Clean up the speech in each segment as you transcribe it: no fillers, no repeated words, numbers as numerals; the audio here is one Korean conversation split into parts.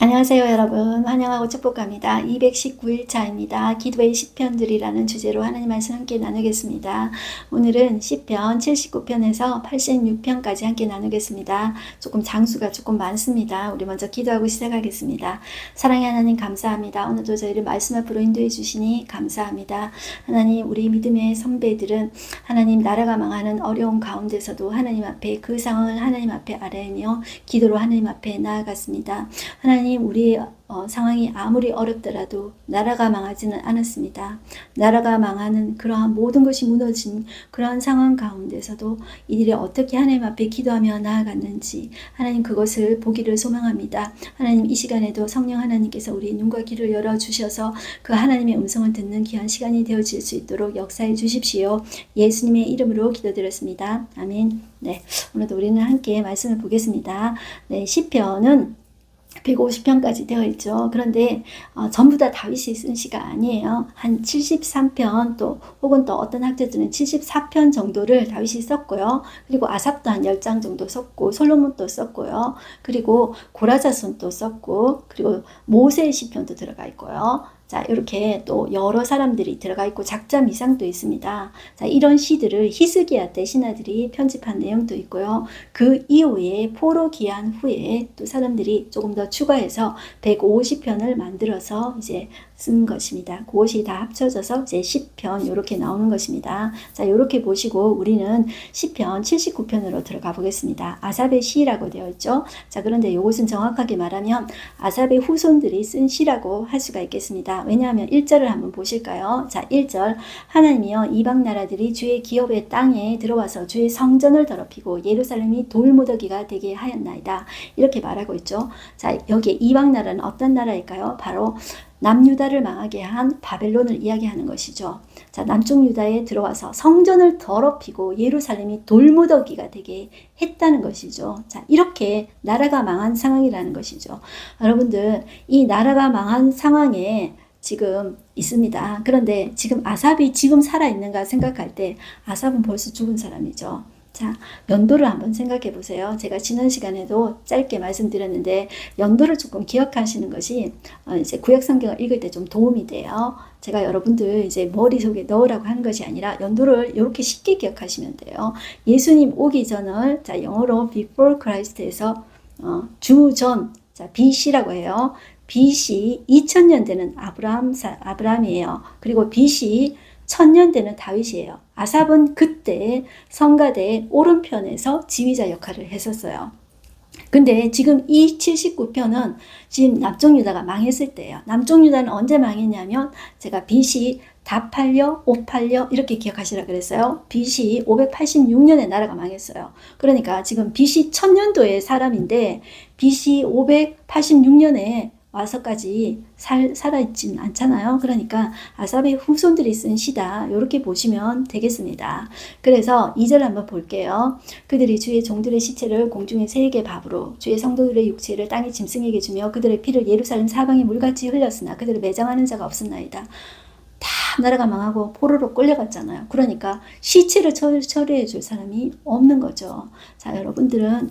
안녕하세요 여러분. 환영하고 축복합니다. 219일차입니다. 기도의 시편들이라는 주제로 하나님 말씀 함께 나누겠습니다. 오늘은 시편 79편에서 86편까지 함께 나누겠습니다. 조금 장수가 조금 많습니다. 우리 먼저 기도하고 시작하겠습니다. 사랑의 하나님 감사합니다. 오늘도 저희를 말씀 앞으로 인도해 주시니 감사합니다. 하나님, 우리 믿음의 선배들은 하나님 나라가 망하는 어려운 가운데서도 하나님 앞에 그 상황을 하나님 앞에 아뢰며 기도로 하나님 앞에 나아갔습니다. 하나님, 우리의 상황이 아무리 어렵더라도 나라가 망하지는 않았습니다. 나라가 망하는 그러한 모든 것이 무너진 그러한 상황 가운데서도 이들이 어떻게 하나님 앞에 기도하며 나아갔는지 하나님 그것을 보기를 소망합니다. 하나님, 이 시간에도 성령 하나님께서 우리 눈과 귀를 열어주셔서 그 하나님의 음성을 듣는 귀한 시간이 되어질 수 있도록 역사해 주십시오. 예수님의 이름으로 기도드렸습니다. 아멘. 네, 오늘도 우리는 함께 말씀을 보겠습니다. 네, 시편은 150편까지 되어 있죠. 그런데 전부 다 다윗이 쓴 시가 아니에요. 한 73편 또 혹은 또 어떤 학자들은 74편 정도를 다윗이 썼고요. 그리고 아삽도 한 10장 정도 썼고 솔로몬도 썼고요. 그리고 고라자손도 썼고 그리고 모세의 시편도 들어가 있고요. 자, 이렇게 또 여러 사람들이 들어가 있고 작자 미상도 있습니다. 자, 이런 시들을 히스기야 때 신하들이 편집한 내용도 있고요. 그 이후에 포로 귀환 후에 또 사람들이 조금 더 추가해서 150편을 만들어서 이제 쓴 것입니다. 그것이 다 합쳐져서 이제 10편 이렇게 나오는 것입니다. 자, 이렇게 보시고 우리는 시편 79편으로 들어가 보겠습니다. 아삽의 시라고 되어 있죠. 자, 그런데 이것은 정확하게 말하면 아삽의 후손들이 쓴 시라고 할 수가 있겠습니다. 왜냐하면 1절을 한번 보실까요? 자, 1절 하나님이여 이방 나라들이 주의 기업의 땅에 들어와서 주의 성전을 더럽히고 예루살렘이 돌무더기가 되게 하였나이다. 이렇게 말하고 있죠. 자, 여기에 이방 나라는 어떤 나라일까요? 바로 남유다를 망하게 한 바벨론을 이야기하는 것이죠. 자, 남쪽 유다에 들어와서 성전을 더럽히고 예루살렘이 돌무더기가 되게 했다는 것이죠. 자, 이렇게 나라가 망한 상황이라는 것이죠. 여러분들, 이 나라가 망한 상황에 지금 있습니다. 그런데 지금 아삽이 지금 살아있는가 생각할 때 아삽은 벌써 죽은 사람이죠. 자, 연도를 한번 생각해 보세요. 제가 지난 시간에도 짧게 말씀드렸는데 연도를 조금 기억하시는 것이 이제 구약 성경을 읽을 때 좀 도움이 돼요. 제가 여러분들 이제 머릿속에 넣으라고 하는 것이 아니라 연도를 이렇게 쉽게 기억하시면 돼요. 예수님 오기 전을 자, 영어로 before Christ에서 주전, 자, BC라고 해요. BC 2000년대는 아브라함이에요. 그리고 BC 1000년대는 다윗이에요. 아삽은 그때 성가대 오른편에서 지휘자 역할을 했었어요. 근데 지금 이 79편은 지금 남쪽 유다가 망했을 때예요. 남쪽 유다는 언제 망했냐면 제가 BC 다 팔려, 옷 팔려 이렇게 기억하시라 그랬어요. BC 586년에 나라가 망했어요. 그러니까 지금 BC 1000년도의 사람인데 BC 586년에 와서까지 살아있지는 않잖아요. 그러니까 아삽의 후손들이 쓴 시다. 이렇게 보시면 되겠습니다. 그래서 2절 한번 볼게요. 그들이 주의 종들의 시체를 공중의 새에게 밥으로 주의 성도들의 육체를 땅의 짐승에게 주며 그들의 피를 예루살렘 사방에 물같이 흘렸으나 그들을 매장하는 자가 없었나이다. 다 나라가 망하고 포로로 끌려갔잖아요. 그러니까 시체를 처리해 줄 사람이 없는 거죠. 자, 여러분들은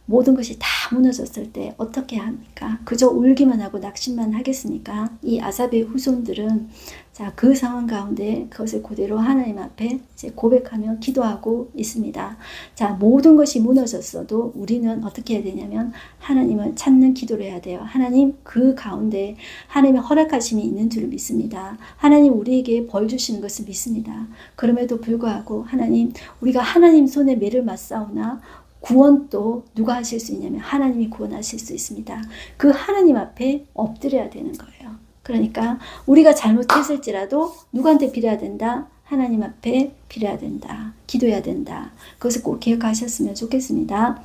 모든 것이 다 무너졌을 때 어떻게 합니까? 그저 울기만 하고 낙심만 하겠습니까? 이 아삽의 후손들은 자, 그 상황 가운데 그것을 그대로 하나님 앞에 이제 고백하며 기도하고 있습니다. 자, 모든 것이 무너졌어도 우리는 어떻게 해야 되냐면 하나님을 찾는 기도를 해야 돼요. 하나님 그 가운데 하나님의 허락하심이 있는 줄을 믿습니다. 하나님 우리에게 벌 주시는 것을 믿습니다. 그럼에도 불구하고 하나님, 우리가 하나님 손에 매를 맞사오나 구원도 누가 하실 수 있냐면 하나님이 구원하실 수 있습니다. 그 하나님 앞에 엎드려야 되는 거예요. 그러니까 우리가 잘못했을지라도 누구한테 빌어야 된다? 하나님 앞에 빌어야 된다. 기도해야 된다. 그것을 꼭 기억하셨으면 좋겠습니다.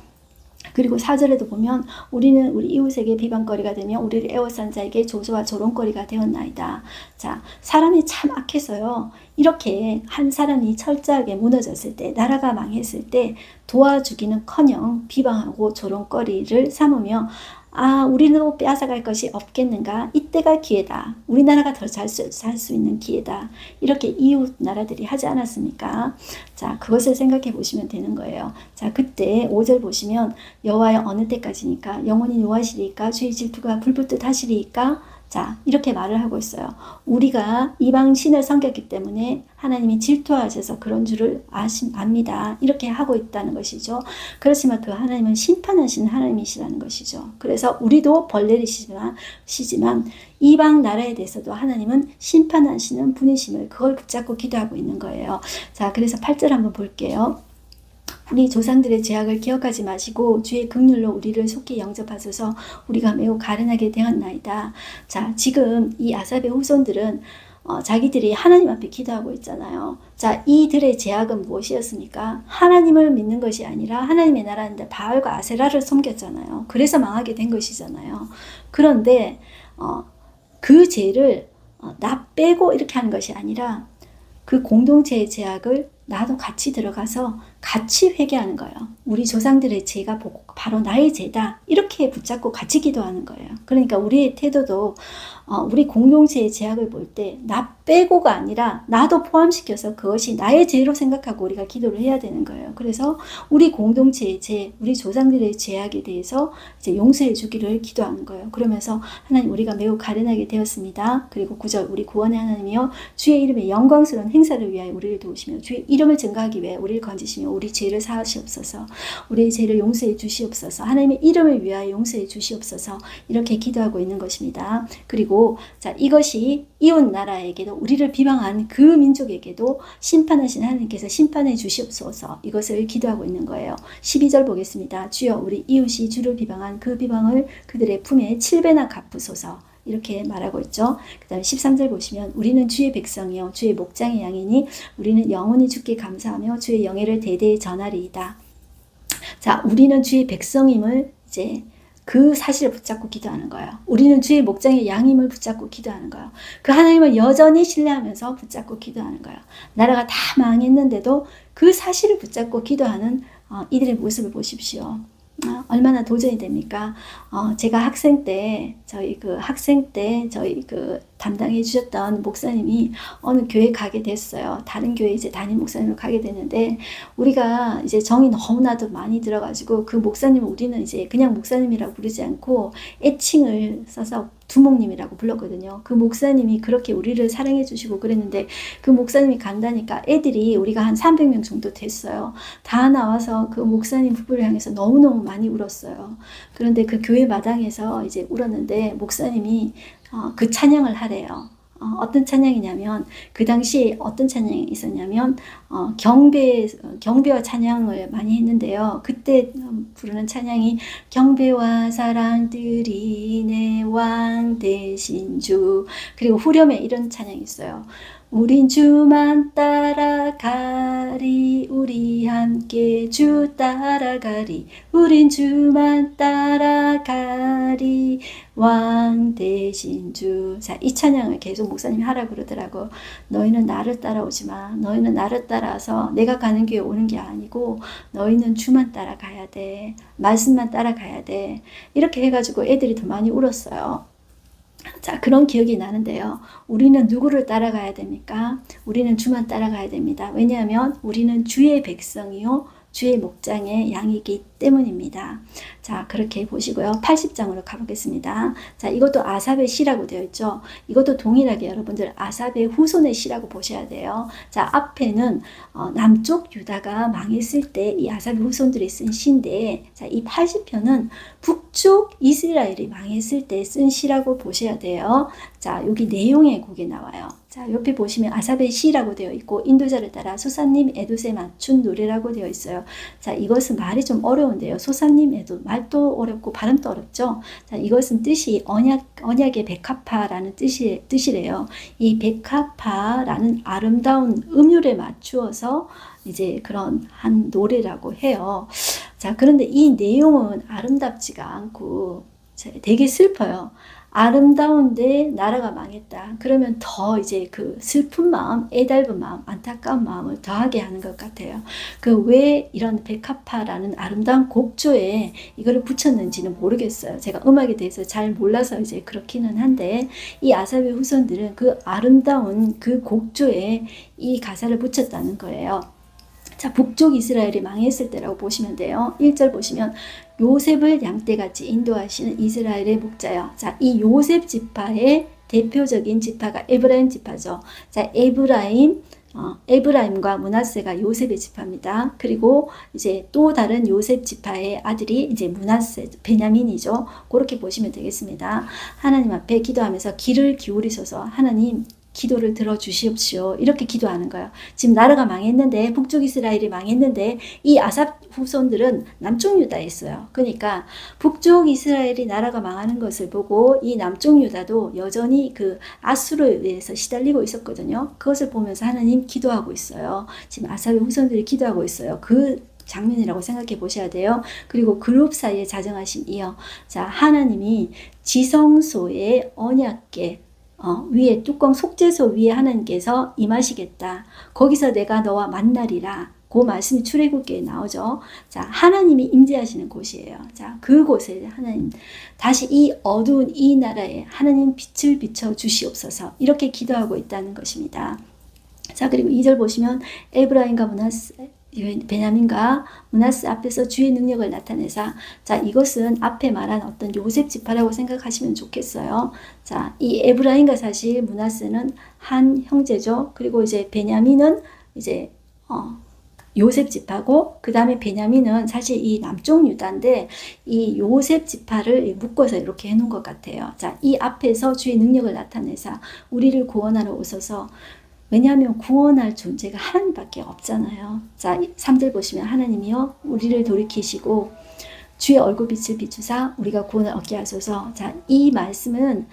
그리고 4절에도 보면 우리는 우리 이웃에게 비방거리가 되며 우리를 애워싼 자에게 조소와 조롱거리가 되었나이다. 자, 사람이 참 악해서요. 이렇게 한 사람이 철저하게 무너졌을 때, 나라가 망했을 때 도와주기는커녕 비방하고 조롱거리를 삼으며 우리는 빼앗아갈 것이 없겠는가? 이때가 기회다. 우리나라가 더 살 수 있는 기회다. 이렇게 이웃 나라들이 하지 않았습니까? 자, 그것을 생각해 보시면 되는 거예요. 자, 그때 5절 보시면 여호와여 어느 때까지니까 영원히 노하시리까 주의 질투가 불붙듯 하시리까. 자, 이렇게 말을 하고 있어요. 우리가 이방 신을 섬겼기 때문에 하나님이 질투하셔서 그런 줄을 압니다. 이렇게 하고 있다는 것이죠. 그렇지만 그 하나님은 심판하시는 하나님이시라는 것이죠. 그래서 우리도 벌 내리시지만 이방 나라에 대해서도 하나님은 심판하시는 분이심을 그걸 붙잡고 기도하고 있는 거예요. 자, 그래서 8절 한번 볼게요. 우리 조상들의 죄악을 기억하지 마시고 주의 긍휼로 우리를 속히 영접하소서. 우리가 매우 가련하게 되었나이다. 자, 지금 이 아삽의 후손들은 자기들이 하나님 앞에 기도하고 있잖아요. 자, 이들의 죄악은 무엇이었습니까? 하나님을 믿는 것이 아니라 하나님의 나라인데 바알과 아세라를 섬겼잖아요. 그래서 망하게 된 것이잖아요. 그런데 그 죄를 나 빼고 이렇게 하는 것이 아니라 그 공동체의 죄악을 나도 같이 들어가서 같이 회개하는 거예요. 우리 조상들의 죄가 바로 나의 죄다. 이렇게 붙잡고 같이 기도하는 거예요. 그러니까 우리의 태도도 우리 공동체의 죄악을 볼 때 나 빼고가 아니라 나도 포함시켜서 그것이 나의 죄로 생각하고 우리가 기도를 해야 되는 거예요. 그래서 우리 공동체의 죄, 우리 조상들의 죄악에 대해서 이제 용서해 주기를 기도하는 거예요. 그러면서 하나님 우리가 매우 가련하게 되었습니다. 그리고 9절 우리 구원의 하나님이여 주의 이름의 영광스러운 행사를 위하여 우리를 도우시며 주의 이름을 증거하기 위해 우리를 건지시며 우리 죄를 사하시옵소서. 우리의 죄를 용서해 주시옵소서. 하나님의 이름을 위하여 용서해 주시옵소서. 이렇게 기도하고 있는 것입니다. 그리고 자, 이것이 이웃 나라에게도 우리를 비방한 그 민족에게도 심판하신 하나님께서 심판해 주시옵소서. 이것을 기도하고 있는 거예요. 12절 보겠습니다. 주여 우리 이웃이 주를 비방한 그 비방을 그들의 품에 7배나 갚으소서. 이렇게 말하고 있죠. 그 다음에 13절 보시면 우리는 주의 백성이요 주의 목장의 양이니 우리는 영원히 주께 감사하며 주의 영예를 대대에 전하리이다. 자, 우리는 주의 백성임을 이제 그 사실을 붙잡고 기도하는 거예요. 우리는 주의 목장의 양임을 붙잡고 기도하는 거예요. 그 하나님을 여전히 신뢰하면서 붙잡고 기도하는 거예요. 나라가 다 망했는데도 그 사실을 붙잡고 기도하는 이들의 모습을 보십시오. 얼마나 도전이 됩니까? 제가 학생 때 저희 담당해 주셨던 목사님이 어느 교회 가게 됐어요. 다른 교회 이제 담임 목사님으로 가게 됐는데 우리가 이제 정이 너무나도 많이 들어가지고 그 목사님을 우리는 이제 그냥 목사님이라고 부르지 않고 애칭을 써서 두목님이라고 불렀거든요. 그 목사님이 그렇게 우리를 사랑해 주시고 그랬는데 그 목사님이 간다니까 애들이 우리가 한 300명 정도 됐어요. 다 나와서 그 목사님 부부를 향해서 너무너무 많이 울었어요. 그런데 그 교회 마당에서 이제 울었는데 목사님이 그 찬양을 하래요. 어떤 찬양이냐면 그 당시에 어떤 찬양이 있었냐면 경배와 찬양을 많이 했는데요. 그때 부르는 찬양이 경배와 사랑들이 내 왕 되신 주, 그리고 후렴에 이런 찬양이 있어요. 우린 주만 따라가리 우리 함께 주 따라가리 우린 주만 따라가리 왕 되신 주. 자, 이 찬양을 계속 목사님이 하라고 그러더라고. 너희는 나를 따라오지 마. 너희는 나를 따라서 내가 가는 길에 오는 게 아니고 너희는 주만 따라가야 돼. 말씀만 따라가야 돼. 이렇게 해가지고 애들이 더 많이 울었어요. 자, 그런 기억이 나는데요. 우리는 누구를 따라가야 됩니까? 우리는 주만 따라가야 됩니다. 왜냐하면 우리는 주의 백성이요 주의 목장의 양이기 때문입니다. 자, 그렇게 보시고요. 80장으로 가보겠습니다. 자, 이것도 아삽의 시라고 되어 있죠. 이것도 동일하게 여러분들 아삽의 후손의 시라고 보셔야 돼요. 자, 앞에는 남쪽 유다가 망했을 때 이 아삽의 후손들이 쓴 시인데, 자, 이 80편은 북쪽 이스라엘이 망했을 때 쓴 시라고 보셔야 돼요. 자, 여기 내용의 곡이 나와요. 자, 옆에 보시면 아삽의 시라고 되어 있고 인도자를 따라 소사님 에돛에 맞춘 노래라고 되어 있어요. 자, 이것은 말이 좀 어려운데요. 소사님 에돛, 말도 어렵고 발음도 어렵죠. 자, 이것은 뜻이 언약의 백합화라는 뜻이래요. 이 백합화라는 아름다운 음율에 맞추어서 이제 그런 한 노래라고 해요. 자, 그런데 이 내용은 아름답지가 않고 되게 슬퍼요. 아름다운데 나라가 망했다. 그러면 더 이제 그 슬픈 마음, 애달픈 마음, 안타까운 마음을 더하게 하는 것 같아요. 그 왜 이런 백합화라는 아름다운 곡조에 이거를 붙였는지는 모르겠어요. 제가 음악에 대해서 잘 몰라서 이제 그렇기는 한데, 이 아삽의 후손들은 그 아름다운 그 곡조에 이 가사를 붙였다는 거예요. 자, 북쪽 이스라엘이 망했을 때라고 보시면 돼요. 1절 보시면 요셉을 양떼같이 인도하시는 이스라엘의 목자여. 자, 이 요셉 지파의 대표적인 지파가 에브라임 지파죠. 자, 에브라임과 므낫세가 요셉의 지파입니다. 그리고 이제 또 다른 요셉 지파의 아들이 이제 므낫세, 베냐민이죠. 그렇게 보시면 되겠습니다. 하나님 앞에 기도하면서 귀를 기울이셔서 하나님 기도를 들어주시옵시오. 이렇게 기도하는 거예요. 지금 나라가 망했는데, 북쪽 이스라엘이 망했는데 이 아삽 후손들은 남쪽 유다에 있어요. 그러니까 북쪽 이스라엘이 나라가 망하는 것을 보고 이 남쪽 유다도 여전히 그 아수르에 의해서 시달리고 있었거든요. 그것을 보면서 하나님 기도하고 있어요. 지금 아삽의 후손들이 기도하고 있어요. 그 장면이라고 생각해 보셔야 돼요. 그리고 그룹 사이에 자정하신 이어, 자, 하나님이 지성소의 언약궤 위에 뚜껑 속죄소 위에 하나님께서 임하시겠다. 거기서 내가 너와 만나리라. 그 말씀이 출애굽기에 나오죠. 자, 하나님이 임재하시는 곳이에요. 자, 그곳에 하나님 다시 이 어두운 이 나라에 하나님 빛을 비춰 주시옵소서. 이렇게 기도하고 있다는 것입니다. 자, 그리고 2절 보시면 에브라임과 므낫세, 베냐민과 므낫세 앞에서 주의 능력을 나타내사, 자, 이것은 앞에 말한 어떤 요셉 지파라고 생각하시면 좋겠어요. 자, 이 에브라임과 사실 므낫세는 한 형제죠. 그리고 이제 베냐민은 이제 요셉 지파고, 그 다음에 베냐민은 사실 이 남쪽 유다인데 이 요셉 지파를 묶어서 이렇게 해놓은 것 같아요. 자, 이 앞에서 주의 능력을 나타내사 우리를 구원하러 오셔서, 왜냐하면 구원할 존재가 하나님밖에 없잖아요. 자, 3절 보시면 하나님이요 우리를 돌이키시고 주의 얼굴빛을 비추사 우리가 구원을 얻게 하소서. 자, 이 말씀은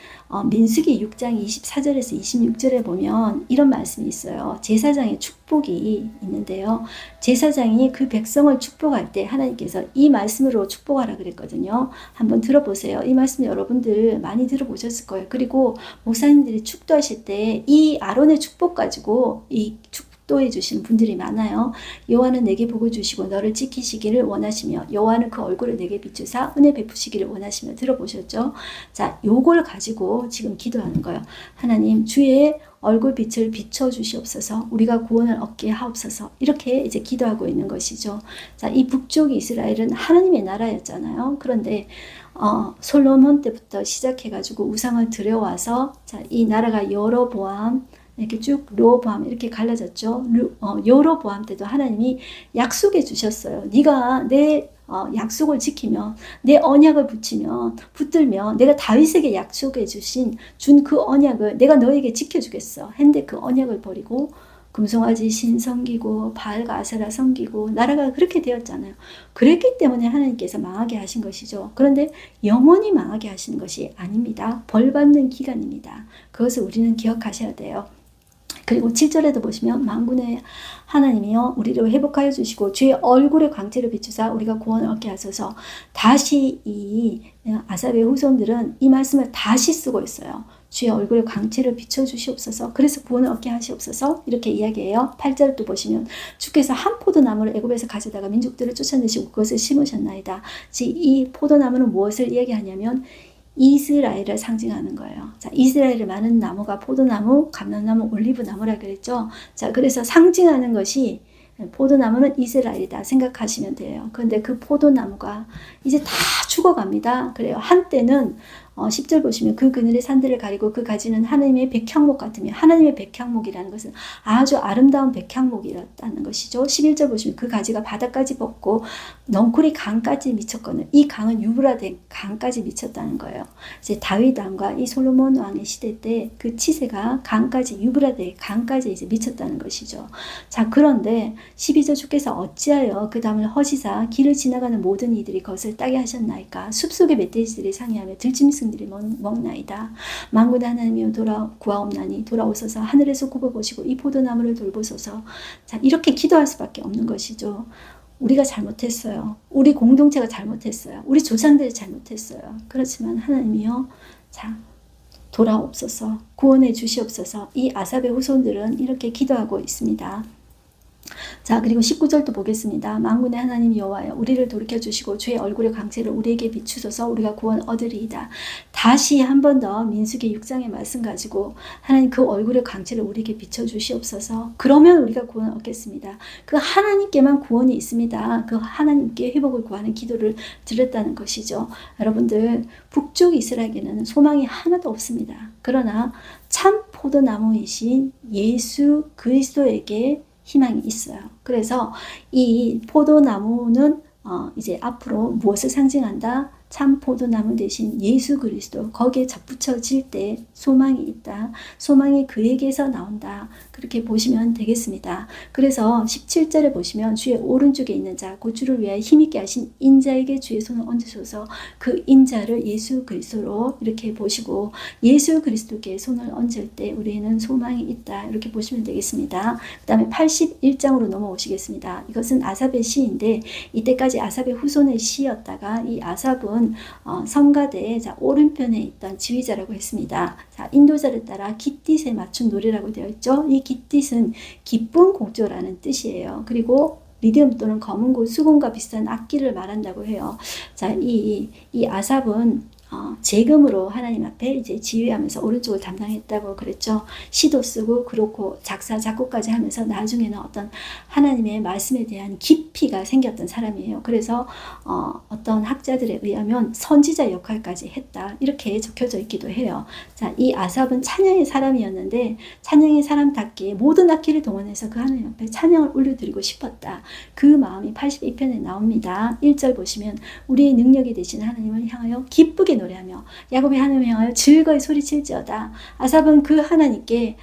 민수기 6장 24절에서 26절에 보면 이런 말씀이 있어요. 제사장의 축복이 있는데요. 제사장이 그 백성을 축복할 때 하나님께서 이 말씀으로 축복하라 그랬거든요. 한번 들어보세요. 이 말씀 여러분들 많이 들어보셨을 거예요. 그리고 목사님들이 축도하실 때 이 아론의 축복 가지고 이 축도해 주시는 분들이 많아요. 여호와는 내게 복을 주시고 너를 지키시기를 원하시며 여호와는 그 얼굴을 내게 비추사 은혜 베푸시기를 원하시며. 들어보셨죠? 자, 요걸 가지고 지금 기도하는 거예요. 하나님 주의 얼굴빛을 비춰주시옵소서. 우리가 구원을 얻게 하옵소서. 이렇게 이제 기도하고 있는 것이죠. 자, 이 북쪽 이스라엘은 하나님의 나라였잖아요. 그런데 솔로몬 때부터 시작해가지고 우상을 들여와서, 자, 이 나라가 여로보암 이렇게 쭉 르호보암 이렇게 갈라졌죠. 여로보암 때도 하나님이 약속해 주셨어요. 네가 내 약속을 지키면, 내 언약을 붙들면 내가 다윗에게 약속해 준 그 언약을 내가 너에게 지켜주겠어. 했는데 그 언약을 버리고 금송아지 신 섬기고 바알과 아세라 섬기고 나라가 그렇게 되었잖아요. 그랬기 때문에 하나님께서 망하게 하신 것이죠. 그런데 영원히 망하게 하시는 것이 아닙니다. 벌받는 기간입니다. 그것을 우리는 기억하셔야 돼요. 그리고 7절에도 보시면 만군의 하나님이여 우리를 회복하여 주시고 주의 얼굴의 광채를 비추사 우리가 구원을 얻게 하소서. 다시 이 아삽의 후손들은 이 말씀을 다시 쓰고 있어요. 주의 얼굴의 광채를 비춰주시옵소서. 그래서 구원을 얻게 하시옵소서. 이렇게 이야기해요. 8절도 보시면 주께서 한 포도나무를 애굽에서 가져다가 민족들을 쫓아내시고 그것을 심으셨나이다. 이 포도나무는 무엇을 이야기하냐면 이스라엘을 상징하는 거예요. 자, 이스라엘을 많은 나무가 포도나무, 감람나무, 올리브나무라 그랬죠. 자, 그래서 상징하는 것이 포도나무는 이스라엘이다 생각하시면 돼요. 그런데 그 포도나무가 이제 다 죽어갑니다. 그래요. 한때는 10절 보시면 그 그늘의 산들을 가리고 그 가지는 하나님의 백향목 같으며, 하나님의 백향목이라는 것은 아주 아름다운 백향목이었다는 것이죠. 11절 보시면 그 가지가 바닥까지 뻗고 넝쿨이 강까지 미쳤거늘. 이 강은 유브라데 강까지 미쳤다는 거예요. 이제 다윗 왕과 이 솔로몬 왕의 시대 때 그 치세가 강까지, 유브라데 강까지 이제 미쳤다는 것이죠. 자, 그런데 12절 주께서 어찌하여 그 담을 허시사 길을 지나가는 모든 이들이 것을 따게 하셨나이까. 숲속의 멧돼지들이 상의하며 들짐승들이 먹나이다. 만군의 하나님이여 구하옵나니 돌아오소서. 하늘에서 굽어보시고 이 포도나무를 돌보소서. 자, 이렇게 기도할 수밖에 없는 것이죠. 우리가 잘못했어요. 우리 공동체가 잘못했어요. 우리 조상들이 잘못했어요. 그렇지만 하나님이여 자, 돌아옵소서, 구원해 주시옵소서. 이 아삽의 후손들은 이렇게 기도하고 있습니다. 자, 그리고 19절도 보겠습니다. 만군의 하나님 여호와여, 우리를 돌이켜주시고 주의 얼굴의 광채를 우리에게 비추소서. 우리가 구원 얻으리이다. 다시 한 번 더 민수기 6장의 말씀 가지고 하나님 그 얼굴의 광채를 우리에게 비춰주시옵소서. 그러면 우리가 구원 얻겠습니다. 그 하나님께만 구원이 있습니다. 그 하나님께 회복을 구하는 기도를 드렸다는 것이죠. 여러분들, 북쪽 이스라엘에는 소망이 하나도 없습니다. 그러나 참 포도나무이신 예수 그리스도에게 희망이 있어요. 그래서 이 포도나무는 이제 앞으로 무엇을 상징한다? 참 포도나무 대신 예수 그리스도, 거기에 접붙여질 때 소망이 있다. 소망이 그에게서 나온다. 그렇게 보시면 되겠습니다. 그래서 17절에 보시면 주의 오른쪽에 있는 자, 곧 주를 위하여 힘있게 하신 인자에게 주의 손을 얹으소서. 그 인자를 예수 그리스도로 이렇게 보시고, 예수 그리스도께 손을 얹을 때 우리에는 소망이 있다. 이렇게 보시면 되겠습니다. 그 다음에 81장으로 넘어오시겠습니다. 이것은 아삽의 시인데, 이때까지 아삽의 후손의 시였다가 이 아삽은 성가대의 오른편에 있던 지휘자라고 했습니다. 자, 인도자를 따라 깃딧에 맞춘 노래라고 되어 있죠. 이 깃딧은 기쁜 곡조라는 뜻이에요. 그리고 리듬 또는 검은고, 수금과 비슷한 악기를 말한다고 해요. 자, 이 아삽은 재금으로 하나님 앞에 이제 지휘하면서 오른쪽을 담당했다고 그랬죠. 시도 쓰고 그렇고 작사 작곡까지 하면서 나중에는 어떤 하나님의 말씀에 대한 깊이가 생겼던 사람이에요. 그래서 어떤 학자들에 의하면 선지자 역할까지 했다, 이렇게 적혀져 있기도 해요. 자, 이 아삽은 찬양의 사람이었는데 찬양의 사람답게 모든 악기를 동원해서 그 하나님 앞에 찬양을 올려드리고 싶었다. 그 마음이 82편에 나옵니다. 1절 보시면 우리의 능력이 되신 하나님을 향하여 기쁘게 노래하며 야곱의 하나님을 향하여 즐거이 소리칠지어다. 아삽은 그 하나님께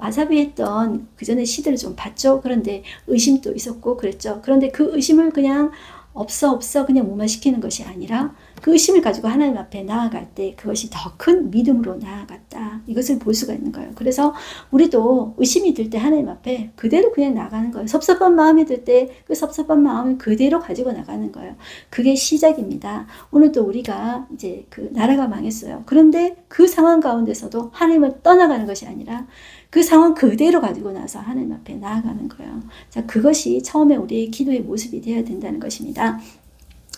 아삽이 했던 그 전에 시들을 좀 봤죠. 그런데 의심도 있었고 그랬죠. 그런데 그 의심을 그냥 없어 그냥 무마시키는 것이 아니라 그 의심을 가지고 하나님 앞에 나아갈 때 그것이 더 큰 믿음으로 나아갔다. 이것을 볼 수가 있는 거예요. 그래서 우리도 의심이 들 때 하나님 앞에 그대로 그냥 나가는 거예요. 섭섭한 마음이 들 때 그 섭섭한 마음을 그대로 가지고 나가는 거예요. 그게 시작입니다. 오늘도 우리가 이제 그 나라가 망했어요. 그런데 그 상황 가운데서도 하나님을 떠나가는 것이 아니라 그 상황 그대로 가지고 나서 하나님 앞에 나아가는 거예요. 자, 그것이 처음에 우리의 기도의 모습이 되어야 된다는 것입니다.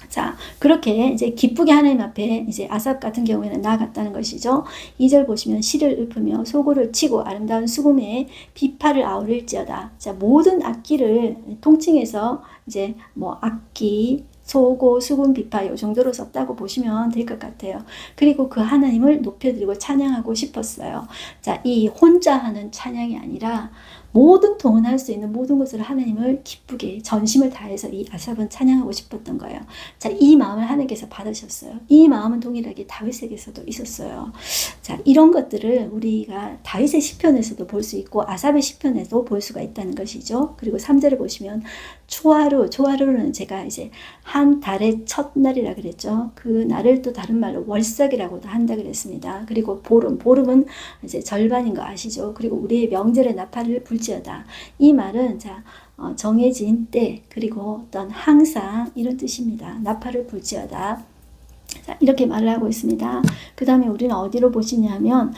자, 그렇게 이제 기쁘게 하나님 앞에 이제 아삽 같은 경우에는 나아갔다는 것이죠. 2절 보시면 시를 읊으며 소고를 치고 아름다운 수금에 비파를 아우를지어다. 자, 모든 악기를 통칭해서 이제 악기, 소고, 수금, 비파 이 정도로 썼다고 보시면 될 것 같아요. 그리고 그 하나님을 높여드리고 찬양하고 싶었어요. 자, 이 혼자 하는 찬양이 아니라 모든 동원할 수 있는 모든 것을 하나님을 기쁘게 전심을 다해서 이 아삽은 찬양하고 싶었던 거예요. 자, 이 마음을 하나님께서 받으셨어요. 이 마음은 동일하게 다윗에게서도 있었어요. 자, 이런 것들을 우리가 다윗의 시편에서도 볼 수 있고 아삽의 시편에도 볼 수가 있다는 것이죠. 그리고 3절을 보시면 초하루는 제가 이제 한 달의 첫날이라 그랬죠. 그 날을 또 다른 말로 월삭이라고도 한다 그랬습니다. 그리고 보름은 이제 절반인 거 아시죠? 그리고 우리의 명절의 나팔을 불지어다. 이 말은 정해진 때, 그리고 어떤 항상 이런 뜻입니다. 나팔을 불지어다. 자, 이렇게 말을 하고 있습니다. 그 다음에 우리는 어디로 보시냐면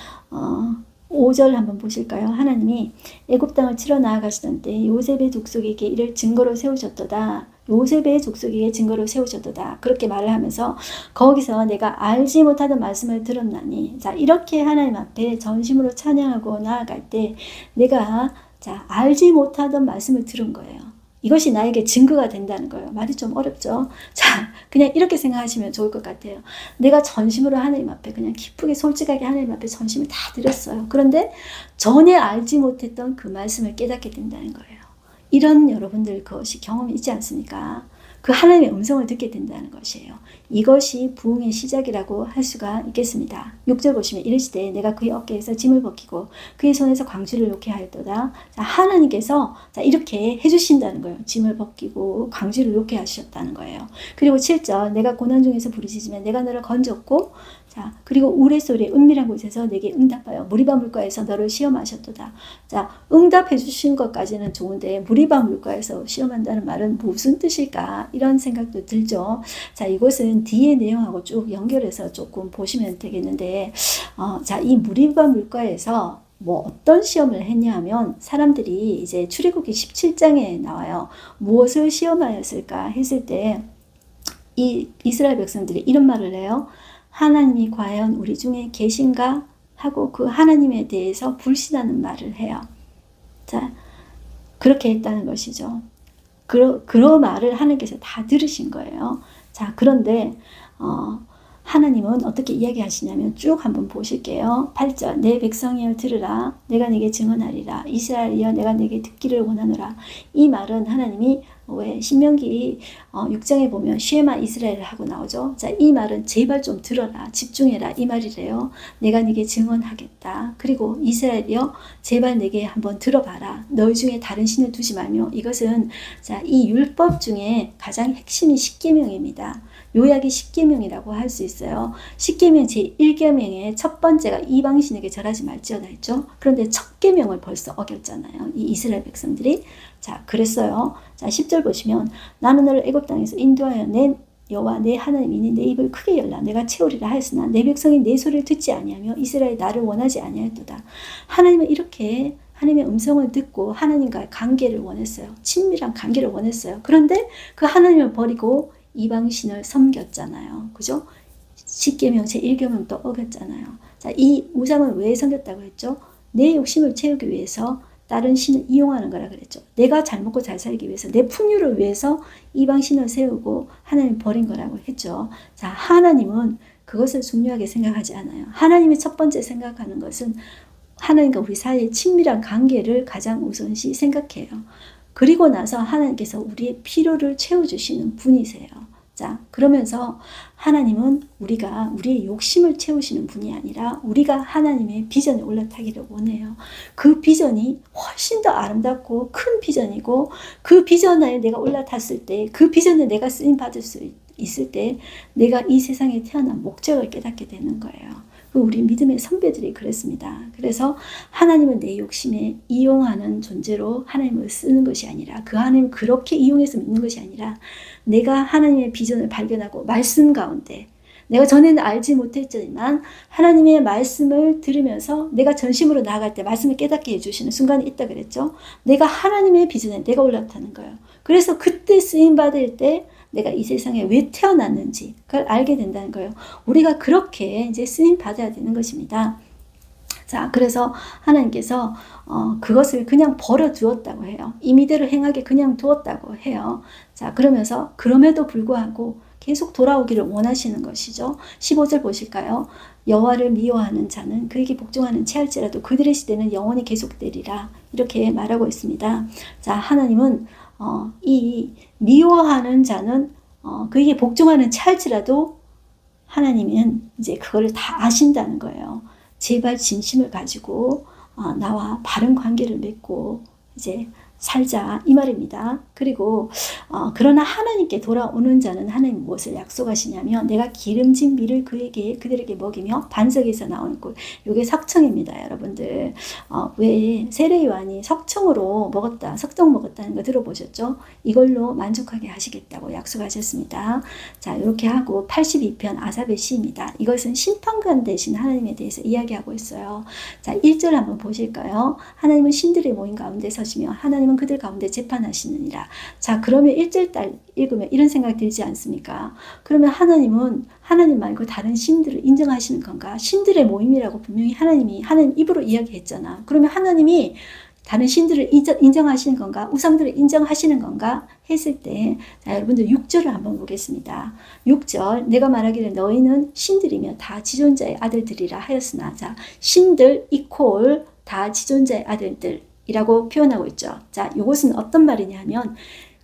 5절 한번 보실까요? 하나님이 애굽 땅을 치러 나아가시던 때 요셉의 족속에게 이를 증거로 세우셨도다. 요셉의 족속에게 증거로 세우셨도다. 그렇게 말을 하면서 거기서 내가 알지 못하던 말씀을 들었나니, 자, 이렇게 하나님 앞에 전심으로 찬양하고 나아갈 때 내가 알지 못하던 말씀을 들은 거예요. 이것이 나에게 증거가 된다는 거예요. 말이 좀 어렵죠? 자, 그냥 이렇게 생각하시면 좋을 것 같아요. 내가 전심으로 하나님 앞에 그냥 기쁘게 솔직하게 하나님 앞에 전심을 다 드렸어요. 그런데 전에 알지 못했던 그 말씀을 깨닫게 된다는 거예요. 이런 여러분들 그것이 경험이 있지 않습니까? 그 하나님의 음성을 듣게 된다는 것이에요. 이것이 부흥의 시작이라고 할 수가 있겠습니다. 6절 보시면 이르시되 내가 그의 어깨에서 짐을 벗기고 그의 손에서 광주를 놓게 하였도다. 자, 하나님께서 이렇게 해주신다는 거예요. 짐을 벗기고 광주를 놓게 하셨다는 거예요. 그리고 7절 내가 고난 중에서 부르짖으면 내가 너를 건졌고, 자, 그리고 우레소리의 은밀한 곳에서 내게 응답하여 무리바 물가에서 너를 시험하셨도다. 자, 응답해 주신 것까지는 좋은데 무리바 물가에서 시험한다는 말은 무슨 뜻일까? 이런 생각도 들죠. 자, 이것은 뒤의 내용하고 쭉 연결해서 조금 보시면 되겠는데, 자, 이 무리바 물가에서 뭐 어떤 시험을 했냐면 사람들이 이제 출애굽기 17장에 나와요. 무엇을 시험하였을까 했을 때 이 이스라엘 백성들이 이런 말을 해요. 하나님이 과연 우리 중에 계신가 하고 그 하나님에 대해서 불신하는 말을 해요. 자, 그렇게 했다는 것이죠. 그런 말을 하나님께서 다 들으신 거예요. 자, 그런데 하나님은 어떻게 이야기하시냐면 쭉 한번 보실게요. 8절 내 백성이여 들으라 내가 네게 증언하리라 이스라엘이여 내가 네게 듣기를 원하노라. 이 말은 하나님이 왜 신명기 6장에 보면 쉐마 이스라엘 하고 나오죠. 자, 이 말은 제발 좀 들어라 집중해라 이 말이래요. 내가 네게 증언하겠다. 그리고 이스라엘이여 제발 내게 한번 들어봐라. 너희 중에 다른 신을 두지 말며. 이것은 자, 이 율법 중에 가장 핵심이 십계명입니다. 요약이 십계명이라고 할 수 있어요. 십계명 제1계명의 첫 번째가 이방신에게 절하지 말지어다 했죠. 그런데 첫 계명을 벌써 어겼잖아요. 이 이스라엘 백성들이. 자, 그랬어요. 자, 10절 보시면 나는 너를 애굽 땅에서 인도하여 낸 여호와 내 하나님이니 내 입을 크게 열라 내가 채우리라 하였으나 내 백성이 내 소리를 듣지 아니하며 이스라엘이 나를 원하지 아니하였도다. 하나님은 이렇게 하나님의 음성을 듣고 하나님과의 관계를 원했어요. 친밀한 관계를 원했어요. 그런데 그 하나님을 버리고 이방신을 섬겼잖아요. 그죠? 십계명 제1계명도 어겼잖아요. 자, 이 우상을 왜 섬겼다고 했죠? 내 욕심을 채우기 위해서 다른 신을 이용하는 거라 그랬죠. 내가 잘 먹고 잘 살기 위해서 내 풍요를 위해서 이방신을 세우고 하나님 버린 거라고 했죠. 자, 하나님은 그것을 중요하게 생각하지 않아요. 하나님이 첫 번째 생각하는 것은 하나님과 우리 사이의 친밀한 관계를 가장 우선시 생각해요. 그리고 나서 하나님께서 우리의 필요를 채워주시는 분이세요. 자, 그러면서 하나님은 우리가 우리의 욕심을 채우시는 분이 아니라 우리가 하나님의 비전에 올라타기를 원해요. 그 비전이 훨씬 더 아름답고 큰 비전이고 그 비전에 내가 올라탔을 때 그 비전에 내가 쓰임받을 수 있을 때 내가 이 세상에 태어난 목적을 깨닫게 되는 거예요. 우리 믿음의 선배들이 그랬습니다. 그래서 하나님은 내 욕심에 이용하는 존재로 하나님을 쓰는 것이 아니라 그 하나님을 그렇게 이용해서 믿는 것이 아니라 내가 하나님의 비전을 발견하고 말씀 가운데 내가 전에는 알지 못했지만 하나님의 말씀을 들으면서 내가 전심으로 나아갈 때 말씀을 깨닫게 해주시는 순간이 있다 그랬죠. 내가 하나님의 비전에 내가 올라타는 거예요. 그래서 그때 쓰임받을 때 내가 이 세상에 왜 태어났는지 그걸 알게 된다는 거예요. 우리가 그렇게 이제 쓰임 받아야 되는 것입니다. 자, 그래서 하나님께서 그것을 그냥 버려두었다고 해요. 임의대로 행하게 그냥 두었다고 해요. 자, 그러면서 그럼에도 불구하고 계속 돌아오기를 원하시는 것이죠. 15절 보실까요? 여호와를 미워하는 자는 그에게 복종하는 체할지라도 그들의 시대는 영원히 계속되리라. 이렇게 말하고 있습니다. 자, 하나님은 이 미워하는 자는 그에게 복종하는 체할지라도 하나님은 이제 그거를 다 아신다는 거예요. 제발 진심을 가지고 나와 바른 관계를 맺고 이제 살자 이 말입니다. 그리고 그러나 하나님께 돌아오는 자는 하나님 무엇을 약속하시냐면 내가 기름진 밀을 그들에게 먹이며 반석에서 나오는 꿀. 이게 석청입니다. 여러분들 왜 세례 요한이 석청 먹었다는 거 들어보셨죠? 이걸로 만족하게 하시겠다고 약속하셨습니다. 자, 이렇게 하고 82편 아삽의 시입니다. 이것은 심판관 되신 하나님에 대해서 이야기하고 있어요. 자, 1절 한번 보실까요? 하나님은 신들의 모임 가운데 서시며 하나님은 그들 가운데 재판하시느니라. 자, 그러면 1절 읽으면 이런 생각 들지 않습니까? 그러면 하나님은 하나님 말고 다른 신들을 인정하시는 건가? 신들의 모임이라고 분명히 하나님 입으로 이야기했잖아. 그러면 하나님이 다른 신들을 인정하시는 건가? 우상들을 인정하시는 건가? 했을 때, 자, 여러분들 6절을 한번 보겠습니다. 6절, 내가 말하기를 너희는 신들이며 다 지존자의 아들들이라 하였으나, 자, 신들 이퀄 다 지존자의 아들들. 이라고 표현하고 있죠. 자, 이것은 어떤 말이냐 하면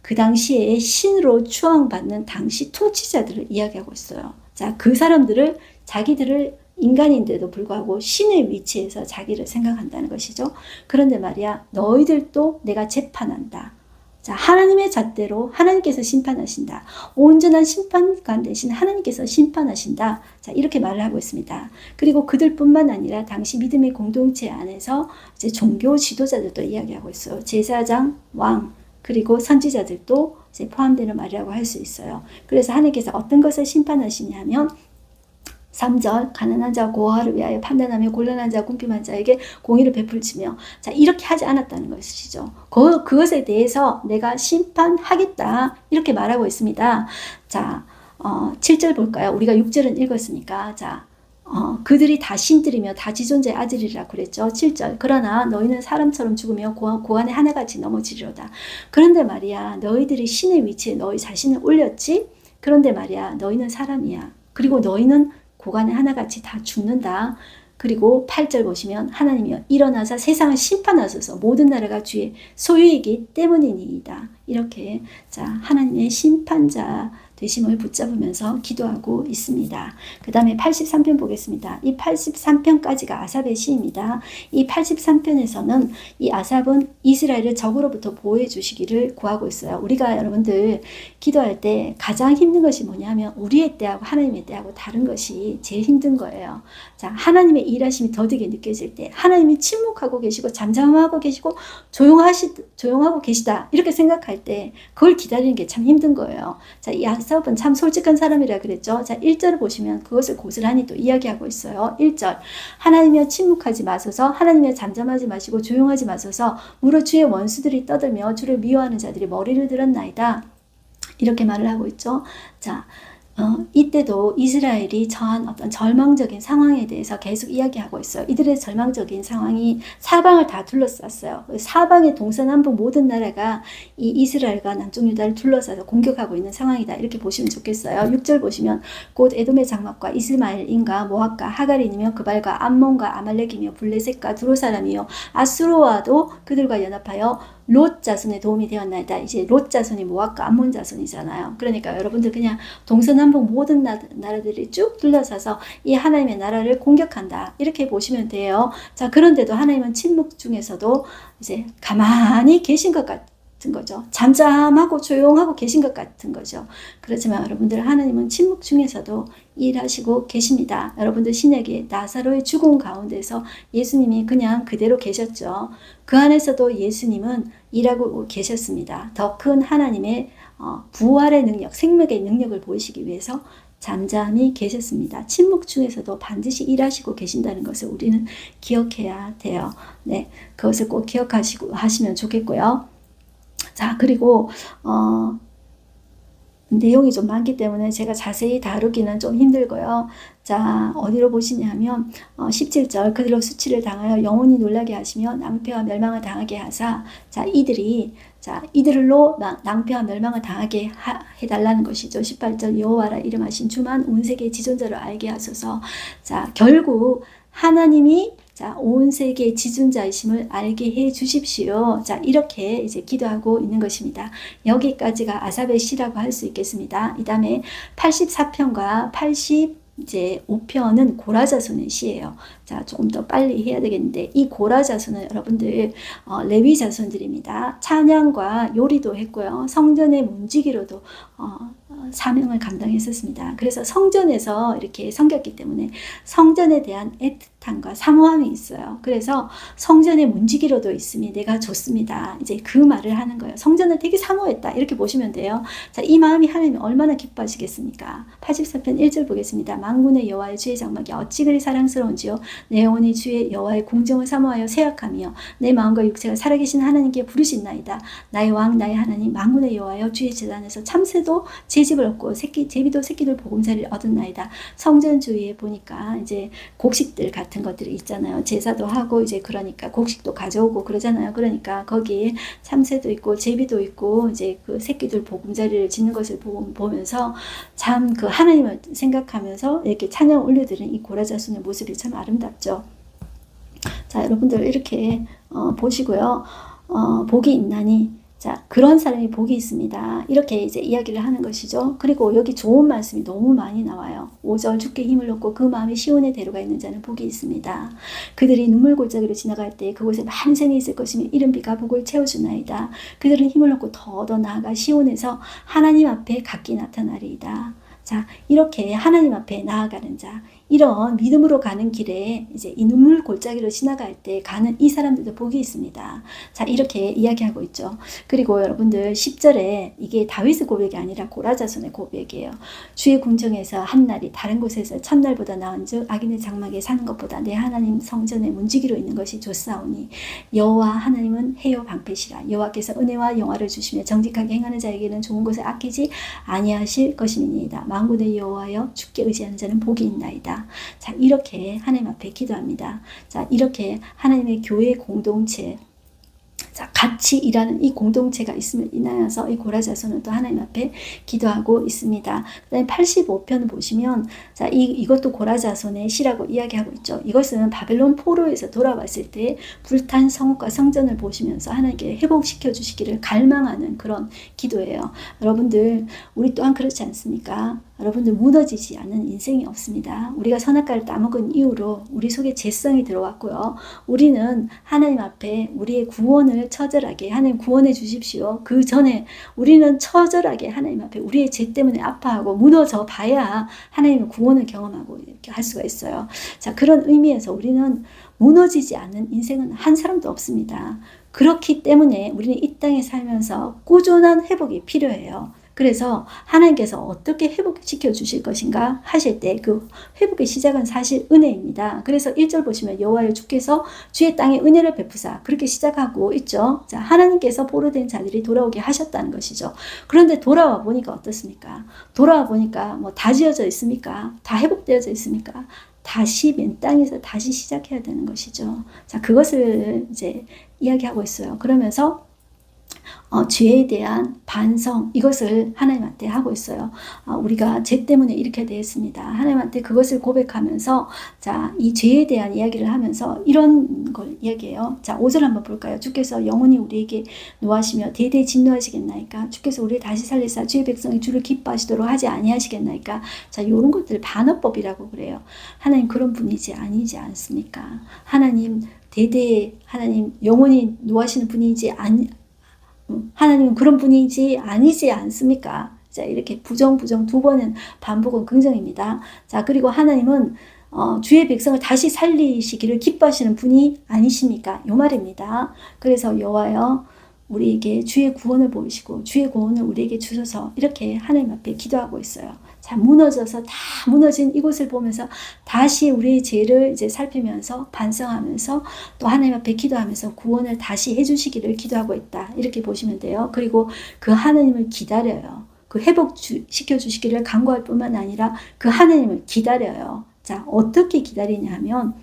그 당시에 신으로 추앙받는 당시 통치자들을 이야기하고 있어요. 자, 그 사람들을 자기들을 인간인데도 불구하고 신의 위치에서 자기를 생각한다는 것이죠. 그런데 말이야, 너희들도 내가 재판한다. 자, 하나님의 잣대로 하나님께서 심판하신다. 온전한 심판관 대신 하나님께서 심판하신다. 자, 이렇게 말을 하고 있습니다. 그리고 그들뿐만 아니라 당시 믿음의 공동체 안에서 이제 종교 지도자들도 이야기하고 있어요. 제사장, 왕, 그리고 선지자들도 이제 포함되는 말이라고 할 수 있어요. 그래서 하나님께서 어떤 것을 심판하시냐면 3절 가난한 자와 고아를 위하여 판단하며 곤란한 자와 궁핍한 자에게 공의를 베풀지며 자 이렇게 하지 않았다는 것이죠. 그것에 대해서 내가 심판하겠다 이렇게 말하고 있습니다. 자 7절 볼까요? 우리가 6절은 읽었으니까 자 그들이 다 신들이며 다 지존자의 아들이라 그랬죠. 7절 그러나 너희는 사람처럼 죽으며 고안에 하나같이 넘어지리로다. 그런데 말이야 너희들이 신의 위치에 너희 자신을 올렸지? 그런데 말이야 너희는 사람이야. 그리고 너희는 고관에 하나같이 다 죽는다. 그리고 8절 보시면 하나님이여 일어나사 세상을 심판하소서 모든 나라가 주의 소유이기 때문이니이다. 이렇게 자 하나님의 심판자 되심을 붙잡으면서 기도하고 있습니다. 그 다음에 83편 보겠습니다. 이 83편까지가 아삽의 시입니다. 이 83편에서는 이 아삽은 이스라엘을 적으로부터 보호해 주시기를 구하고 있어요. 우리가 여러분들 기도할 때 가장 힘든 것이 뭐냐면 우리의 때하고 하나님의 때하고 다른 것이 제일 힘든 거예요. 자, 하나님의 일하심이 더디게 느껴질 때 하나님이 침묵하고 계시고 잠잠하고 계시고 조용하고 계시다 이렇게 생각할 때 그걸 기다리는 게 참 힘든 거예요. 자, 이 아삽은 참 솔직한 사람이라 그랬죠. 자, 1절을 보시면 그것을 고스란히 또 이야기하고 있어요. 1절 하나님이여 침묵하지 마소서 하나님이여 잠잠하지 마시고 조용하지 마소서 무릇 주의 원수들이 떠들며 주를 미워하는 자들이 머리를 들었나이다. 이렇게 말을 하고 있죠. 자, 이때도 이스라엘이 처한 어떤 절망적인 상황에 대해서 계속 이야기하고 있어요. 이들의 절망적인 상황이 사방을 다 둘러쌌어요. 사방의 동서남북 모든 나라가 이 이스라엘과 남쪽 유다를 둘러싸서 공격하고 있는 상황이다. 이렇게 보시면 좋겠어요. 6절 보시면 곧 에돔의 장막과 이스마엘인과 모압과 하갈인이며 그발과 암몬과 아말렉이며 블레셋과 두로 사람이요 아수르와도 그들과 연합하여 롯 자손의 도움이 되었나이다. 이제 롯 자손이 모압과 암몬 자손이잖아요. 그러니까 여러분들 그냥 동서남북 모든 나라들이 쭉 둘러싸서 이 하나님의 나라를 공격한다. 이렇게 보시면 돼요. 자, 그런데도 하나님은 침묵 중에서도 이제 가만히 계신 것 같은 거죠. 잠잠하고 조용하고 계신 것 같은 거죠. 그렇지만 여러분들 하나님은 침묵 중에서도 일하시고 계십니다. 여러분들 신약의 나사로의 죽음 가운데서 예수님이 그냥 그대로 계셨죠. 그 안에서도 예수님은 일하고 계셨습니다. 더 큰 하나님의 부활의 능력, 생명의 능력을 보이시기 위해서 잠잠히 계셨습니다. 침묵 중에서도 반드시 일하시고 계신다는 것을 우리는 기억해야 돼요. 네, 그것을 꼭 하시면 좋겠고요. 자, 그리고 내용이 좀 많기 때문에 제가 자세히 다루기는 좀 힘들고요. 자, 어디로 보시냐면 17절 그들로 수치를 당하여 영원히 놀라게 하시며 낭패와 멸망을 당하게 하사 자 이들로 낭패와 멸망을 당하게 해달라는 것이죠. 18절 여호와라 이름하신 주만 온 세계의 지존자로 알게 하소서. 자, 결국 하나님이 자, 온 세계의 지존자이심을 알게 해 주십시오. 자, 이렇게 이제 기도하고 있는 것입니다. 여기까지가 아삽의 시라고 할 수 있겠습니다. 이 다음에 84편과 5편은 고라자손의 시예요. 자, 조금 더 빨리 해야 되겠는데 이 고라자손은 여러분들 레위 자손들입니다. 찬양과 요리도 했고요. 성전의 문지기로도 사명을 감당했었습니다. 그래서 성전에서 이렇게 섬겼기 때문에 성전에 대한 애틋함과 사모함이 있어요. 그래서 성전의 문지기로도 있으니 내가 좋습니다. 이제 그 말을 하는 거예요. 성전을 되게 사모했다. 이렇게 보시면 돼요. 자, 이 마음이 하나님이 얼마나 기뻐하시겠습니까? 84편 1절 보겠습니다. 만군의 여호와의 주의 장막이 어찌 그리 사랑스러운지요. 내 영혼이 주의 여호와의 공정을 사모하여 세약하며 내 마음과 육체가 살아계신 하나님께 부르신나이다. 나의 왕 나의 하나님 만군의 여호와여 주의 제단에서 참새도 제집을 얻고 제비도 새끼들 보금자리를 얻었나이다. 성전 주위에 보니까 이제 곡식들 같은 것들이 있잖아요. 제사도 하고 이제 그러니까 곡식도 가져오고 그러잖아요. 그러니까 거기에 참새도 있고 제비도 있고 이제 그 새끼들 보금자리를 짓는 것을 보면서 참 그 하나님을 생각하면서 이렇게 찬양 올려드리는 이 고라자손의 모습이 참 아름답죠. 자, 여러분들 이렇게 보시고요. 복이 있나니 자, 그런 사람이 복이 있습니다. 이렇게 이제 이야기를 하는 것이죠. 그리고 여기 좋은 말씀이 너무 많이 나와요. 5절 주께 힘을 얻고 그 마음이 시온에 데려가 있는 자는 복이 있습니다. 그들이 눈물 골짜기로 지나갈 때 그곳에 많은 샘이 있을 것이며 이른 비가 복을 채워주나이다. 그들은 힘을 얻고 더 나아가 시온에서 하나님 앞에 각기 나타나리이다. 자, 이렇게 하나님 앞에 나아가는 자, 이런 믿음으로 가는 길에 이제 이 눈물 골짜기로 지나갈 때 가는 이 사람들도 복이 있습니다. 자, 이렇게 이야기하고 있죠. 그리고 여러분들 10절에 이게 다윗의 고백이 아니라 고라자손의 고백이에요. 주의 궁정에서 한 날이 다른 곳에서 첫날보다 나은즉 악인의 장막에 사는 것보다 내 하나님 성전에 문지기로 있는 것이 좋사오니 여호와 하나님은 해요 방패시라. 여호와께서 은혜와 영화를 주시며 정직하게 행하는 자에게는 좋은 것을 아끼지 아니하실 것임이니이다. 만군의 여호와여 주께 의지하는 자는 복이 있나이다. 자, 이렇게 하나님 앞에 기도합니다. 자, 이렇게 하나님의 교회 공동체, 자, 같이 일하는 이 공동체가 있음을 인하여서 이 고라자손은 또 하나님 앞에 기도하고 있습니다. 그다음에 85편을 보시면 자, 이것도 고라자손의 시라고 이야기하고 있죠. 이것은 바벨론 포로에서 돌아왔을 때 불탄 성읍과 성전을 보시면서 하나님께 회복시켜 주시기를 갈망하는 그런 기도예요. 여러분들, 우리 또한 그렇지 않습니까? 여러분들, 무너지지 않는 인생이 없습니다. 우리가 선악과를 따먹은 이후로 우리 속에 죄성이 들어왔고요. 우리는 하나님 앞에 우리의 구원을 처절하게 하나님 구원해 주십시오. 그 전에 우리는 처절하게 하나님 앞에 우리의 죄 때문에 아파하고 무너져 봐야 하나님의 구원을 경험하고 이렇게 할 수가 있어요. 자, 그런 의미에서 우리는 무너지지 않는 인생은 한 사람도 없습니다. 그렇기 때문에 우리는 이 땅에 살면서 꾸준한 회복이 필요해요. 그래서 하나님께서 어떻게 회복시켜 주실 것인가 하실 때 그 회복의 시작은 사실 은혜입니다. 그래서 1절 보시면 여호와여 주께서 주의 땅에 은혜를 베푸사 그렇게 시작하고 있죠. 자, 하나님께서 포로된 자들이 돌아오게 하셨다는 것이죠. 그런데 돌아와 보니까 어떻습니까? 돌아와 보니까 뭐 다 지어져 있습니까? 다 회복되어져 있습니까? 다시 맨 땅에서 다시 시작해야 되는 것이죠. 자, 그것을 이제 이야기하고 있어요. 그러면서 죄에 대한 반성, 이것을 하나님한테 하고 있어요. 우리가 죄 때문에 이렇게 되었습니다. 하나님한테 그것을 고백하면서 자, 이 죄에 대한 이야기를 하면서 이런 걸 이야기해요. 자, 5절 한번 볼까요? 주께서 영원히 우리에게 노하시며 대대 진노하시겠나이까? 주께서 우리를 다시 살리사 주의 백성이 주를 기뻐하시도록 하지 아니하시겠나이까? 자, 이런 것들 반어법이라고 그래요. 하나님 그런 분이지 아니지 않습니까? 하나님 대대, 하나님 영원히 노하시는 분이지 하나님은 그런 분이지 아니지 않습니까? 자, 이렇게 부정 두 번은 반복은 긍정입니다. 자, 그리고 하나님은 주의 백성을 다시 살리시기를 기뻐하시는 분이 아니십니까? 요 말입니다. 그래서 여호와여 우리에게 주의 구원을 보이시고 주의 구원을 우리에게 주셔서 이렇게 하나님 앞에 기도하고 있어요. 자, 무너져서 다 무너진 이곳을 보면서 다시 우리의 죄를 이제 살피면서 반성하면서 또 하나님 앞에 기도하면서 구원을 다시 해주시기를 기도하고 있다. 이렇게 보시면 돼요. 그리고 그 하나님을 기다려요. 그 회복시켜 주시기를 간구할 뿐만 아니라 그 하나님을 기다려요. 자, 어떻게 기다리냐 하면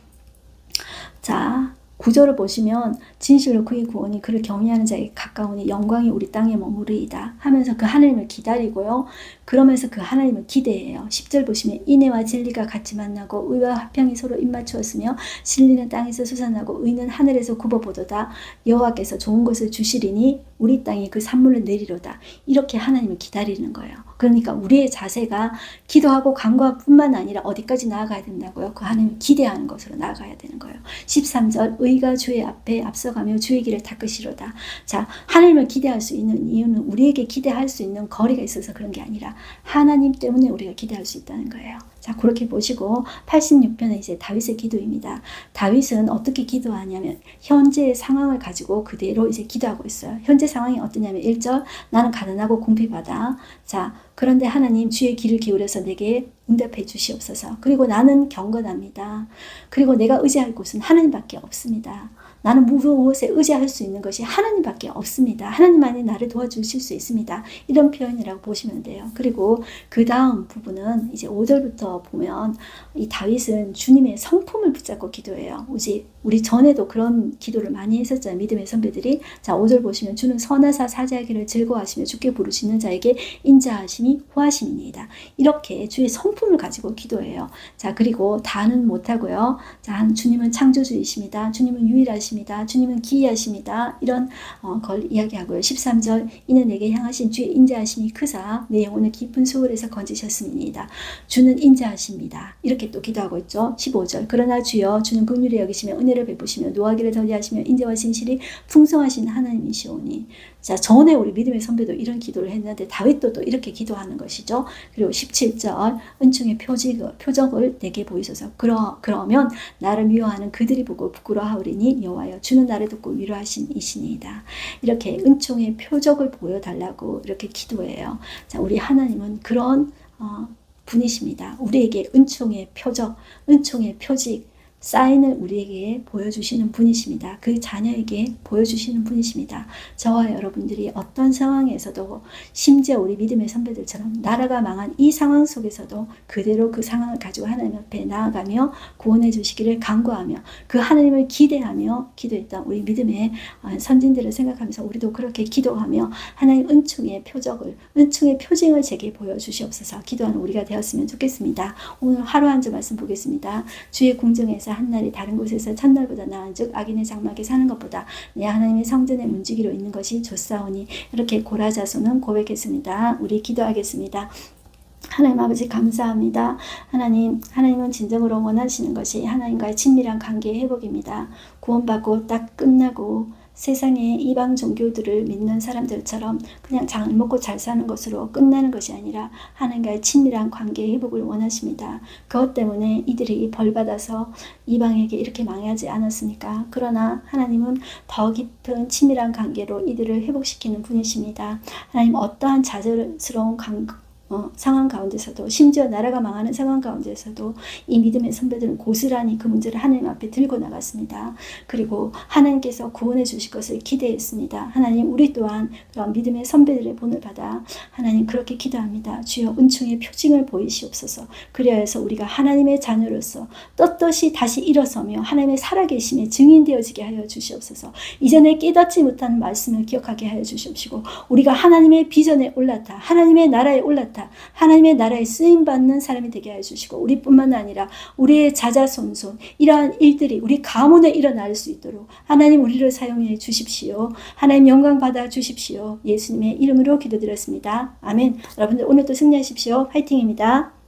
자, 9절을 보시면 진실로 그의 구원이 그를 경외하는 자에게 가까우니 영광이 우리 땅에 머무르이다 하면서 그 하나님을 기다리고요. 그러면서 그 하나님을 기대해요. 10절 보시면 인애와 진리가 같이 만나고 의와 화평이 서로 입맞추었으며 진리는 땅에서 솟아나고 의는 하늘에서 굽어보도다. 여호와께서 좋은 것을 주시리니 우리 땅에 그 산물을 내리로다. 이렇게 하나님을 기다리는 거예요. 그러니까 우리의 자세가 기도하고 간구할 뿐만 아니라 어디까지 나아가야 된다고요? 그 하나님을 기대하는 것으로 나아가야 되는 거예요. 13절 의가 주의 앞에 앞서가며 주의 길을 닦으시로다. 자, 하나님을 기대할 수 있는 이유는 우리에게 기대할 수 있는 거리가 있어서 그런 게 아니라 하나님 때문에 우리가 기대할 수 있다는 거예요. 자, 그렇게 보시고 86편은 이제 다윗의 기도입니다. 다윗은 어떻게 기도하냐면 현재의 상황을 가지고 그대로 이제 기도하고 있어요. 현재 상황이 어떠냐면 1절 나는 가난하고 궁핍하다. 자, 그런데 하나님 주의 귀를 기울여서 내게 응답해 주시옵소서. 그리고 나는 경건합니다. 그리고 내가 의지할 곳은 하나님밖에 없습니다. 나는 무엇에 의지할 수 있는 것이 하나님밖에 없습니다. 하나님만이 나를 도와주실 수 있습니다. 이런 표현이라고 보시면 돼요. 그리고 그 다음 부분은 이제 5절부터 보면 이 다윗은 주님의 성품을 붙잡고 기도해요. 우리 전에도 그런 기도를 많이 했었잖아요. 믿음의 선배들이. 자, 5절 보시면 주는 선하사 사죄하기를 즐거워하시며 주께 부르시는 자에게 인자하심이 후하심이니이다. 이렇게 주의 성품을 가지고 기도해요. 자, 그리고 다는 못하고요. 자, 주님은 창조주이십니다. 주님은 유일하십니다. 주님은 기이하십니다. 이런 걸 이야기하고요. 13절 이는 내게 향하신 주의 인자하심이 크사 내 영혼을 깊은 수월에서 건지셨음이니이다. 주는 인자하십니다. 이렇게 또 기도하고 있죠. 15절 그러나 주여 주는 긍휼히 여기시며 은혜를 베푸시며 노하기를 더디하시며 인자와 진실이 풍성하신 하나님이시오니. 자, 전에 우리 믿음의 선배도 이런 기도를 했는데 다윗도 또 이렇게 기도하는 기도하는 것이죠. 그리고 17절 은총의 표적을 내게 보이소서. 그러면 나를 미워하는 그들이 보고 부끄러워하오리니 여호와여 주는 나를 듣고 위로하신 이시니이다. 이렇게 은총의 표적을 보여달라고 이렇게 기도해요. 자, 우리 하나님은 그런 분이십니다. 우리에게 은총의 표적, 은총의 표직, 사인을 우리에게 보여주시는 분이십니다. 그 자녀에게 보여주시는 분이십니다. 저와 여러분들이 어떤 상황에서도 심지어 우리 믿음의 선배들처럼 나라가 망한 이 상황 속에서도 그대로 그 상황을 가지고 하나님 앞에 나아가며 구원해 주시기를 간구하며 그 하나님을 기대하며 기도했던 우리 믿음의 선진들을 생각하면서 우리도 그렇게 기도하며 하나님 은총의 표적을, 은총의 표징을 제게 보여주시옵소서. 기도하는 우리가 되었으면 좋겠습니다. 오늘 하루 한 주 말씀 보겠습니다. 주의 궁정에서 한 날이 다른 곳에서 첫날보다 나은즉 악인의 장막에 사는 것보다 내 하나님의 성전에 문지기로 있는 것이 좋사오니. 이렇게 고라자손은 고백했습니다. 우리 기도하겠습니다. 하나님 아버지 감사합니다. 하나님은 진정으로 원하시는 것이 하나님과의 친밀한 관계의 회복입니다. 구원받고 딱 끝나고 세상의 이방 종교들을 믿는 사람들처럼 그냥 잘 먹고 잘 사는 것으로 끝나는 것이 아니라 하나님과의 친밀한 관계의 회복을 원하십니다. 그것 때문에 이들이 벌받아서 이방에게 이렇게 망하지 않았습니까? 그러나 하나님은 더 깊은 친밀한 관계로 이들을 회복시키는 분이십니다. 하나님 어떠한 좌절스러운 상황 가운데서도 심지어 나라가 망하는 상황 가운데서도 이 믿음의 선배들은 고스란히 그 문제를 하나님 앞에 들고 나갔습니다. 그리고 하나님께서 구원해 주실 것을 기대했습니다. 하나님 우리 또한 그런 믿음의 선배들의 본을 받아 하나님 그렇게 기도합니다. 주여 은총의 표징을 보이시옵소서. 그리하여서 우리가 하나님의 자녀로서 떳떳이 다시 일어서며 하나님의 살아계심에 증인되어지게 하여 주시옵소서. 이전에 깨닫지 못한 말씀을 기억하게 하여 주시옵시고 우리가 하나님의 비전에 올라타 하나님의 나라에 올라타 하나님의 나라에 쓰임받는 사람이 되게 하여 주시고 우리뿐만 아니라 우리의 자자손손 이러한 일들이 우리 가문에 일어날 수 있도록 하나님 우리를 사용해 주십시오. 하나님 영광 받아 주십시오. 예수님의 이름으로 기도드렸습니다. 아멘. 여러분들 오늘도 승리하십시오. 화이팅입니다.